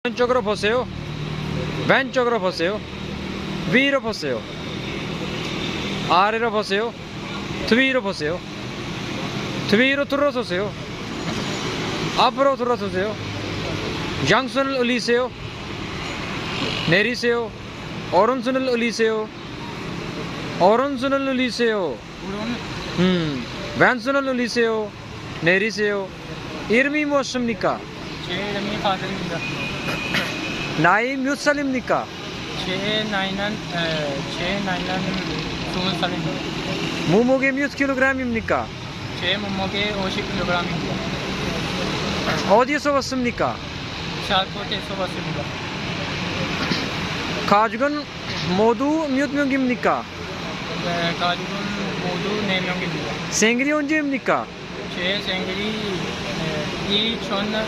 왼쪽으로 보세요. 왼쪽으로 보세요. 위로 보세요. 아래로 보세요. 뒤로 보세요. 뒤로 돌아서세요. 앞으로 돌아서세요. 양손을 올리세요. 내리세요. 오른손을 올리세요. 오른손을 올리세요. 왼손을 올리세요. 내리세요. 이름이 무엇입니까? 제 이름이 파들입니다. 나이 몇 살입니까? 제 나이는 20살입니다. 몸무게 몇 킬로그램입니까? 제 몸무게 50kg입니다. 어디서 왔습니까? 샬포트에서 왔습니다. 가족은 모두 몇 명입니까? 가족은 모두 4명입니다. 생일이 언제입니까? 제 생일이 2004년